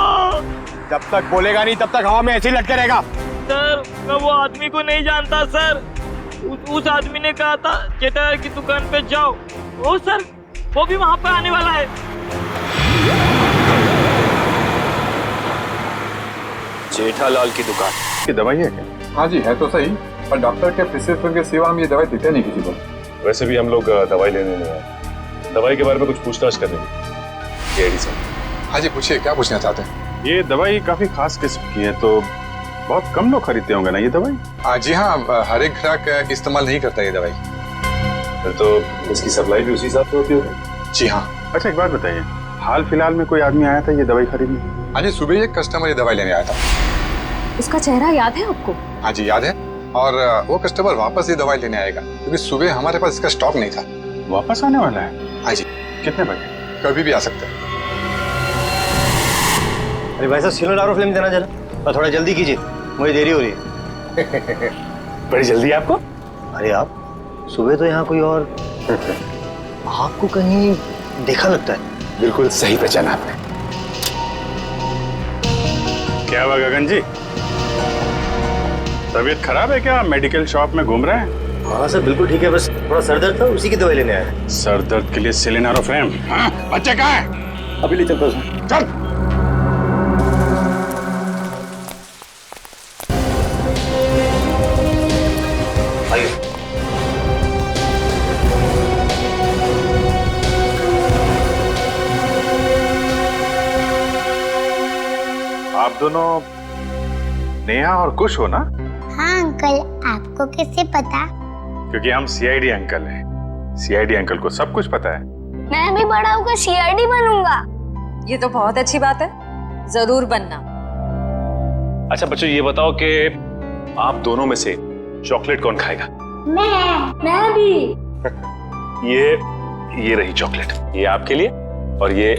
जब तक बोलेगा नहीं तब तक हवा में ऐसे ही लटके रहेगा। सर मैं वो आदमी को नहीं जानता सर। उस आदमी ने कहा था जेठालाल की दुकान पे जाओ। ओ सर, वो भी वहाँ पे आने वाला है। जेठालाल की दुकान की दवाई है क्या? हाँ जी है तो सही, पर डॉक्टर के प्रिस्क्रिप्शन के सिवा हम ये दवाई देते नहीं किसी को। वैसे भी हम लोग दवाई लेने नहीं आए, दवाई के बारे में कुछ पूछताछ करने सीआईडी साहब। हाँ जी पूछिए, क्या पूछना चाहते हैं? ये दवाई काफी खास किस्म की है, तो बहुत कम लोग खरीदते होंगे ना ये दवाई? जी हाँ, हर एक ग्राहक इस्तेमाल नहीं करता ये दवाई। फिर तो इसकी सप्लाई भी उसी हिसाब से होती होगी। जी हाँ। अच्छा एक बात बताइए, हाल फिलहाल में कोई आदमी आया था ये दवाई खरीदने? हाँ जी, सुबह एक कस्टमर ये दवाई लेने आया था। उसका चेहरा याद है आपको? हाँ जी याद है, और वो कस्टमर वापस ये दवाई लेने आएगा, क्योंकि सुबह हमारे पास इसका स्टॉक नहीं था। वापस आने वाला है? हाँ जी। कितने बजे? कभी भी आ सकते हैं। अरे भाई साहब सिलेंडर फिल्म देना जरा, और थोड़ा जल्दी कीजिए, मुझे देरी हो रही है। बड़ी जल्दी आपको? अरे आप सुबह तो यहाँ कोई और आपको कहीं देखा लगता है। बिल्कुल सही पहचाना आपने। क्या हुआ गगन जी, तबीयत खराब है क्या? मेडिकल शॉप में घूम रहे हैं? हाँ सर बिल्कुल ठीक है, बस थोड़ा सर दर्द था, उसी की दवाई लेने आया। सर दर्द के लिए सिलेनोरोफेम? बच्चे कहाँ हैं? अभी ले चलता हूँ सर। चल। आप दोनों नेहा और कुश हो ना? हाँ अंकल, आपको कैसे पता? क्योंकि हम सीआईडी अंकल हैं। सीआईडी अंकल को सब कुछ पता है। मैं भी बड़ा होकर सीआईडी बनूंगा। ये तो बहुत अच्छी बात है, जरूर बनना। अच्छा बच्चों ये बताओ कि आप दोनों में से चॉकलेट कौन खाएगा? मैं भी। ये रही चॉकलेट, ये आपके लिए और ये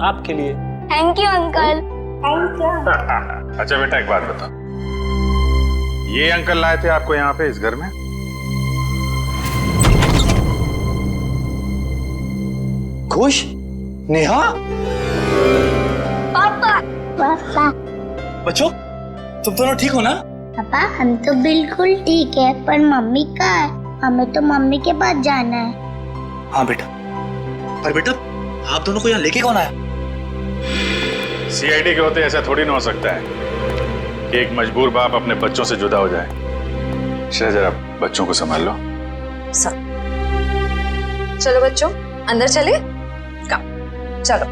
आपके लिए। Thank you uncle. Thank you. अच्छा बेटा एक बात बताओ, ये अंकल लाए थे आपको यहाँ पे इस घर में? खुश? नेहा? पापा। पापा। बच्चों तुम दोनों ठीक हो ना? पापा हम तो बिल्कुल ठीक है, पर मम्मी कहाँ है? हमें तो मम्मी के पास जाना है। हाँ बेटा, पर बेटा आप दोनों को यहाँ लेके कौन आया? सीआईडी के होते ऐसा थोड़ी ना हो सकता है कि एक मजबूर बाप अपने बच्चों से जुदा हो जाए। जरा बच्चों को संभाल लो। चलो बच्चों अंदर चले। चलो।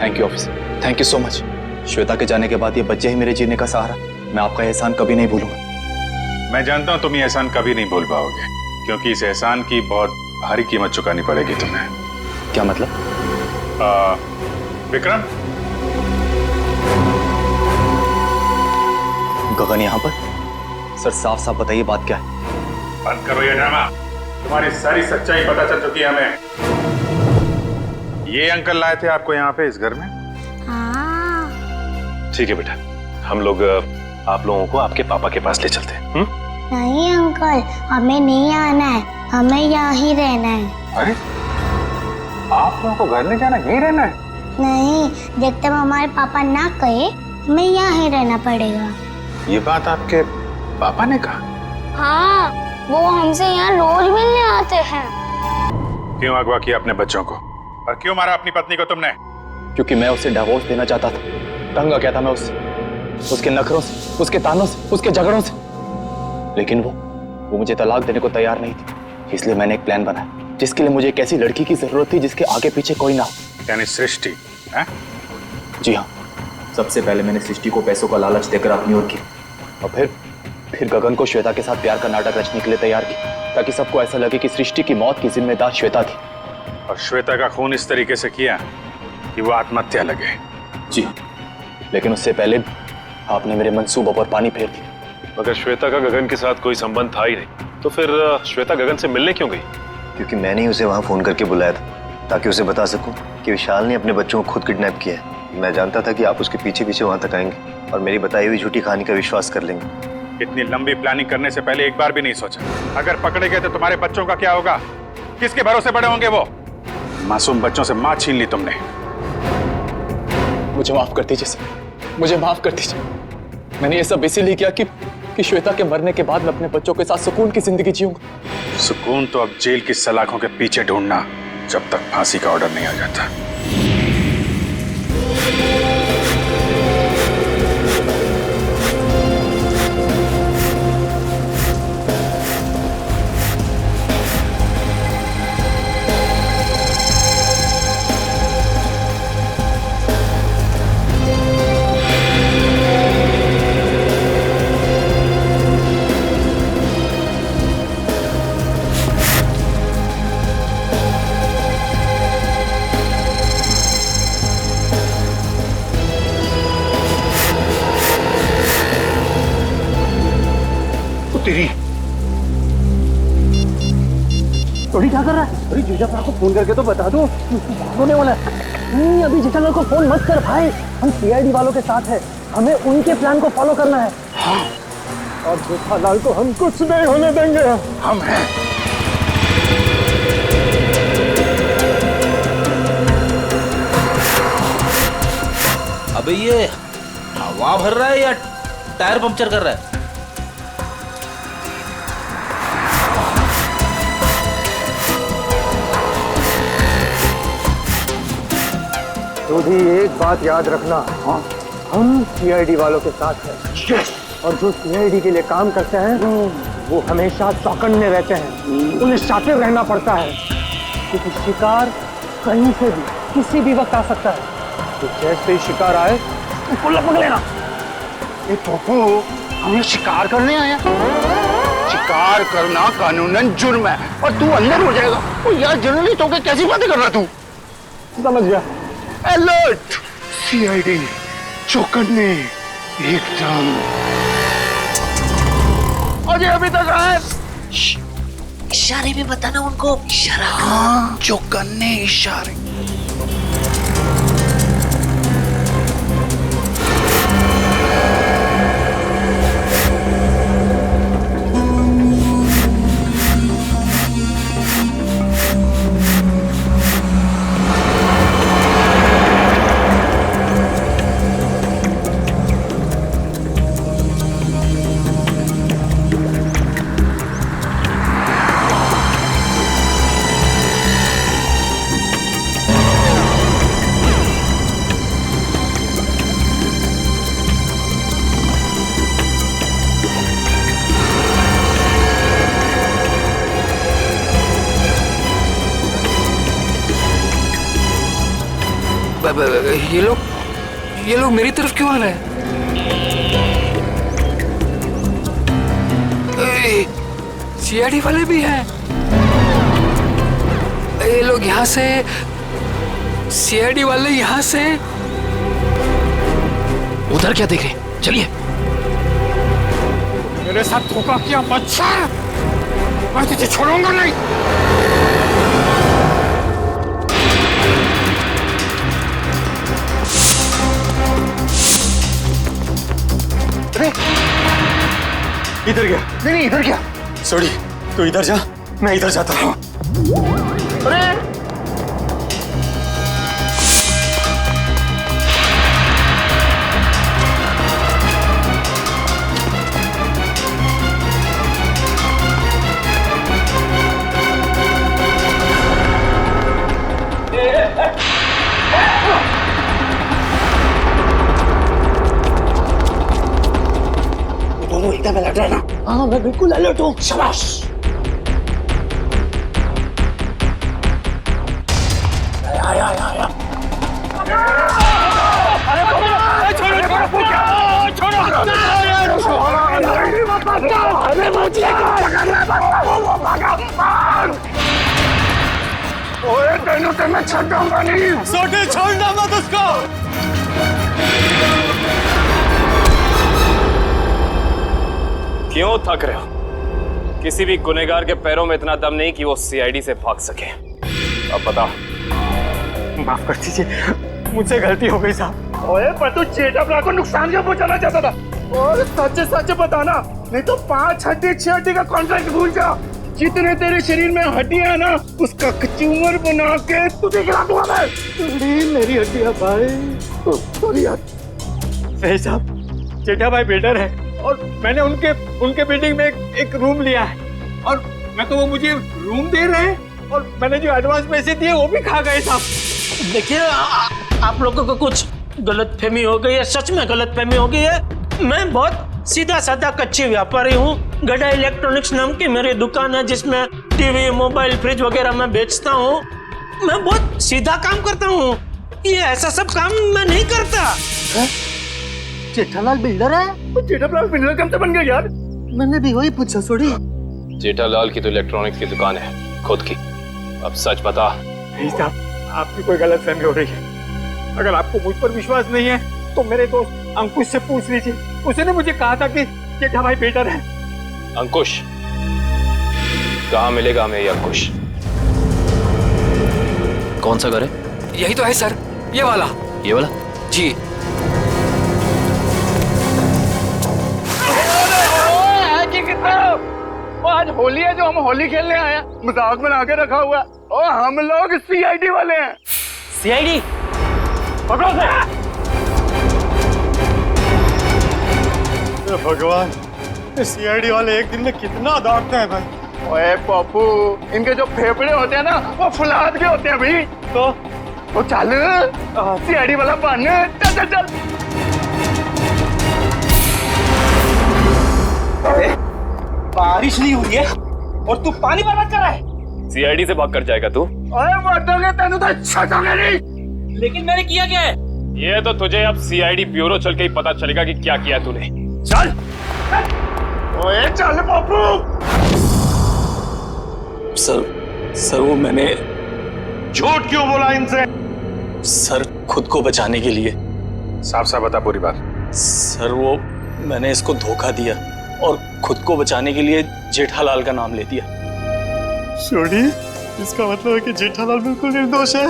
Thank you officer, thank you so much. Shweta के जाने के बाद ये बच्चे ही मेरे जीने का सहारा। मैं आपका एहसान कभी नहीं भूलूंगा। मैं जानता हूँ तुम ये एहसान कभी नहीं भूल पाओगे, क्योंकि इस एहसान की बहुत भारी कीमत चुकानी पड़ेगी तुम्हें। क्या मतलब? विक्रम, गगन यहाँ पर? सर साफ साफ बताइए बात क्या है? बंद करो ये ड्रामा, तुम्हारी सारी सच्चाई पता चल चुकी है हमें। ये अंकल लाए थे आपको यहाँ पे इस घर में? हाँ। ठीक है बेटा, हम लोग आप लोगों को आपके पापा के पास ले चलते हैं। नहीं अंकल, हमें नहीं आना है, हमें यहाँ ही रहना है। अरे आप लोगों को घर नहीं जाना, यहीं रहना है? नहीं, जब तक हमारे पापा ना कहे हमें यहाँ ही रहना पड़ेगा। ये बात आपके पापा ने कहा? हाँ, वो हमसे यहाँ रोज मिलने आते हैं। क्यों अगवा किया अपने बच्चों को और क्यों मारा अपनी पत्नी को तुमने? क्योंकि मैं उसे डिवोर्स देना चाहता था। तंग आ गया था मैं उससे, उसके नखरों से, उसके तानों से, उसके झगड़ों से। लेकिन वो मुझे तलाक देने को तैयार नहीं थी। इसलिए मैंने एक प्लान बनाया जिसके लिए मुझे एक ऐसी लड़की की जरूरत थी जिसके आगे पीछे कोई ना हो। यानी सृष्टि? जी हाँ, सबसे पहले मैंने सृष्टि को पैसों का लालच देकर अपनी ओर की और फिर गगन को श्वेता के साथ प्यार का नाटक रचने के लिए तैयार किया ताकि सबको ऐसा लगे कि सृष्टि की मौत की जिम्मेदार श्वेता थी। और श्वेता का खून इस तरीके से किया कि वो आत्महत्या लगे? जी, लेकिन उससे पहले आपने मेरे मंसूबों पर पानी फेर दिया। मगर श्वेता का गगन के साथ कोई संबंध था ही नहीं, तो फिर श्वेता गगन से मिलने क्यों गई? क्योंकि मैंने ही उसे वहां फोन करके बुलाया था ताकि उसे बता सकूं कि विशाल ने अपने बच्चों को खुद किडनैप किया है। मैं जानता था कि आप उसके पीछे पीछे वहां तक आएंगे और मेरी बताई हुई झूठी कहानी का विश्वास कर लेंगे। इतनी लंबी प्लानिंग करने से पहले एक बार भी नहीं सोचा अगर पकड़े गए तो तुम्हारे बच्चों का क्या होगा? किसके भरोसे बड़े होंगे वो? मासूम बच्चों से मां छीन ली तुमने। मुझे माफ कर दीजिए सर, मुझे माफ कर दीजिए। मैंने ये सब इसीलिए किया कि श्वेता के मरने के बाद मैं अपने बच्चों के साथ सुकून की जिंदगी जीऊंगा। सुकून तो अब जेल की सलाखों के पीछे ढूंढना, जब तक फांसी का ऑर्डर नहीं आ जाता। थोड़ी क्या कर रहा है? अरे जीजा को फोन करके तो बता दो, होने वाला है। नहीं, अभी जीजा को फोन मत कर भाई, हम सीआईडी वालों के साथ हैं, हमें उनके प्लान को फॉलो करना है। हाँ। और जेठालाल को हम कुछ नहीं होने देंगे। हम हैं। अबे ये हवा भर रहा है या टायर पंक्चर कर रहा है? तो भी एक बात याद रखना, हाँ, हम सीआईडी वालों के साथ हैं। और जो सीआईडी के लिए काम करते हैं वो हमेशा चौकन्ने रहते हैं, उन्हें शातिर रहना पड़ता है क्योंकि शिकार कहीं से भी किसी भी वक्त आ सकता है। तो जैसे ही शिकार आए उसको लपक लेना। ये टोपू, हमें शिकार करने आया? शिकार करना कानूनन जुर्म है और तू अंदर हो जाएगा। ओ यार, जर्नलिस्ट होकर कैसी बातें कर रहा तू? समझ गया। अलर्ट, सीआईडी, चौकन्ने, एकदम। अजय अभी तक आए? इशारे में बताना उनको, इशारा। हाँ, चौकन्ने इशारे। ये लोग मेरी तरफ क्यों आ रहे हैं? सीआईडी वाले भी हैं। ये लोग यहाँ से, सीआईडी वाले यहाँ से उधर क्या देख रहे हैं? चलिए। मेरे साथ धोखा किया बच्चा, मैं तुझे छोड़ूंगा नहीं। इधर गया? नहीं, इधर गया। सॉरी, तू इधर जा, मैं इधर जाता हूँ। अरे एकदम अलर्ट रहना। हाँ मैं बिल्कुल अलर्ट हूँ। शाबाश। आया। तेनों से मैं छूटूंगा नहीं। सोटे छोड़ना मत उसको। क्यों थक रहे हो? किसी भी गुनहगार के पैरों में इतना दम नहीं कि वो सीआईडी से भाग सके। अब बताओ। माफ कर दीजिए, मुझसे गलती हो गई साहब। ओए पर तू जेठा को नुकसान क्यों पहुंचाना चाहता था? और सच बताना, नहीं तो 5 हड्डी 6 हड्डी का कॉन्ट्रैक्ट भूल जा। जितने तेरे शरीर में हड्डियां ना, उसका कचूमर बना के तुझे खिला दूंगा मैं। मेरी हड्डियां भाई। सॉरी यार। सही साहब, जेठा भाई बिल्डर है और मैंने उनके बिल्डिंग में एक रूम लिया है और मैं तो वो मुझे रूम दे रहे हैं और मैंने जो एडवांस पैसे दिए वो भी खा गए साहब। देखिए आप लोगों को कुछ गलतफहमी हो गई है, सच में गलतफहमी हो गई है। मैं बहुत सीधा साधा कच्ची व्यापारी हूँ। गड़ा इलेक्ट्रॉनिक्स नाम की मेरी दुकान है जिसमें टीवी, मोबाइल, फ्रिज वगैरह मैं बेचता हूँ। मैं बहुत सीधा काम करता हूँ, ये ऐसा सब काम मैं नहीं करता। जेठालाल बिल्डर है? जेठालाल बिल्डर कब से बन गया यार? मैंने भी वही पूछा सोड़ी। जेठालाल की तो इलेक्ट्रॉनिक्स की दुकान है खुद की। अब सच बता। नहीं साहब, आपकी कोई गलतफहमी हो रही है। अगर आपको मुझ पर विश्वास नहीं है तो मेरे दोस्त अंकुश से पूछ लीजिए। उसने मुझे कहा था कि जेठा भाई बेटर है। अंकुश? कहाँ मिलेगा हमें ये अंकुश? कौन सा घर है? यही तो है सर, ये वाला। ये वाला? जी। आज होली है जो हम होली खेलने आए हैं, मजाक बना के रखा हुआ है। और हम लोग सीआईडी वाले हैं। सीआईडी? पकड़ो से। भगवान, सीआईडी वाले एक दिन में कितना दौड़ते हैं भाई। ओए पप्पू, इनके जो फेफड़े होते हैं ना वो फुलाद के होते हैं भाई। तो चल सीआईडी वाला बन। चल चल चल। बारिश नहीं हुई है और तू पानी बर्बाद कर रहा है। सीआईडी से भाग कर जाएगा तू? ओए मर्दोगे तेनू तो छटांगे नहीं। लेकिन मैंने किया क्या है? ये तो तुझे अब सीआईडी ब्यूरो चल के ही पता चलेगा कि क्या किया तूने। चल। ओए चल पप्पू। सर वो मैंने झूठ क्यों बोला इनसे? सर खुद को बचाने के लिए। साफ साफ बता पूरी बात। सर वो मैंने इसको धोखा दिया और खुद को बचाने के लिए जेठालाल का नाम ले दिया। छोड़ी, इसका मतलब है कि जेठालाल बिल्कुल निर्दोष है।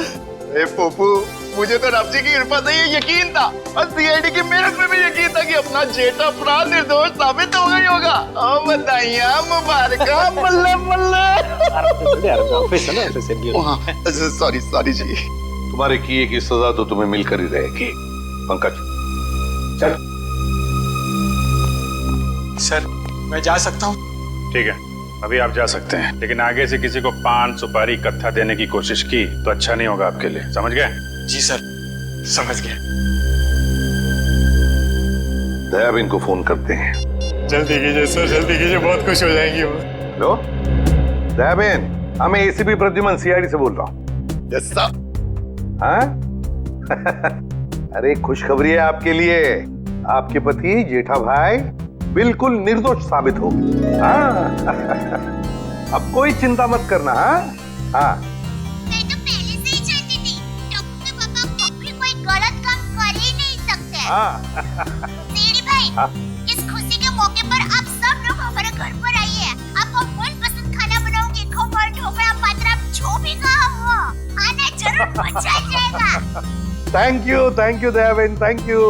ए पप्पू, मुझे तो रब जी की कृपा से ये यकीन था और सीआईडी की मेहनत में भी यकीन था कि अपना जेठा भरा निर्दोष साबित हो गई होगा। ओ बधाइयां मुबारका। बल्ले बल्ले। सॉरी जी। तुम्हारे किए की सजा तो तुम्हें मिलकर ही रहेगी। पंकज चल। सर मैं जा सकता हूँ? ठीक है, अभी आप जा सकते हैं, लेकिन आगे से किसी को पान सुपारी कत्था देने की कोशिश की तो अच्छा नहीं होगा आपके लिए। समझ गए? जी सर, समझ गए। दयाबेन को फोन करते हैं। जल्दी कीजिए सर, जल्दी कीजिए, बहुत खुश हो जाएंगी वो। हेलो दयाबेन, मैं एसीपी प्रद्युमन सीआईडी से बोल रहा हूँ। Yes sir. हाँ? अरे खुशखबरी है आपके लिए। आपके पति जेठा भाई बिल्कुल निर्दोष साबित हो गए। हाँ। अब कोई चिंता मत करना। हाँ मैं तो पहले से ही जानती थी टप्पू के पापा कभी कोई गलत काम कर ही नहीं सकते। सीआईडी भाई, इस खुशी के मौके पर आप सब लोग हमारे घर पर आइए। आपको मनपसंद खाना बनाऊंगी। खमण, ढोकला, पात्रा, जो भी कहा वो आना जरूर, मजा आ जाएगा। Thank you Dayaben, thank you.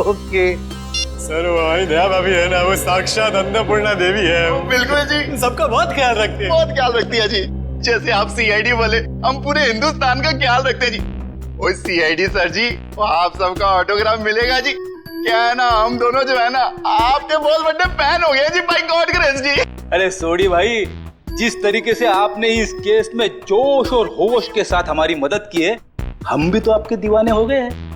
Okay sir वो हमारी दया भाभी है ना, वो साक्षात अन्नपूर्णा देवी है। बिल्कुल जी, सबका बहुत ख्याल रखती है। बहुत ख्याल रखती है जी। जैसे आप सीआईडी वाले, हम पूरे हिंदुस्तान का ख्याल रखते हैं जी। ओ सीआईडी सर जी, वो आप सबका ऑटोग्राफ मिलेगा जी। क्या है ना, हम दोनों जो है ना आपके बहुत बड़े फैन हो गए जी, बाय गॉड ग्रेस जी। अरे सोडी भाई, जिस तरीके से आपने इस केस में जोश और होश के साथ हमारी मदद की है, हम भी तो आपके दीवाने हो गए हैं।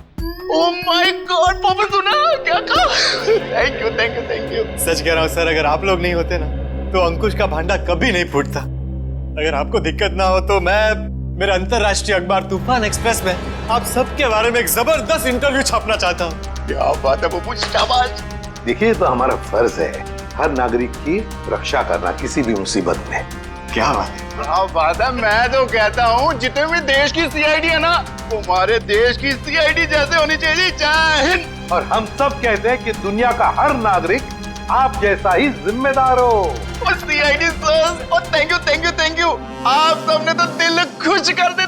ओह माय गॉड पापा सुना क्या कहा? Thank you thank you thank you. सच कह रहा हूँ सर, अगर आप लोग नहीं होते ना तो अंकुश का भांडा कभी नहीं फूटता। अगर आपको दिक्कत ना हो तो मैं मेरे अंतरराष्ट्रीय अखबार तूफान एक्सप्रेस में आप सबके बारे में एक जबरदस्त इंटरव्यू छापना चाहता हूँ। क्या बात है बब्बू, शाबाश। देखिए तो हमारा फर्ज है हर नागरिक की रक्षा करना किसी भी मुसीबत में। क्या बात है? क्या बात है, मैं तो कहता हूँ जितने भी देश की सीआईडी है ना वो हमारे देश की सीआईडी जैसे होनी चाहिए। जय हिंद। और हम सब कहते हैं कि दुनिया का हर नागरिक आप जैसा ही जिम्मेदार हो। सीआईडी सर, और thank you thank you thank you, आप सबने तो दिल खुश कर दिया।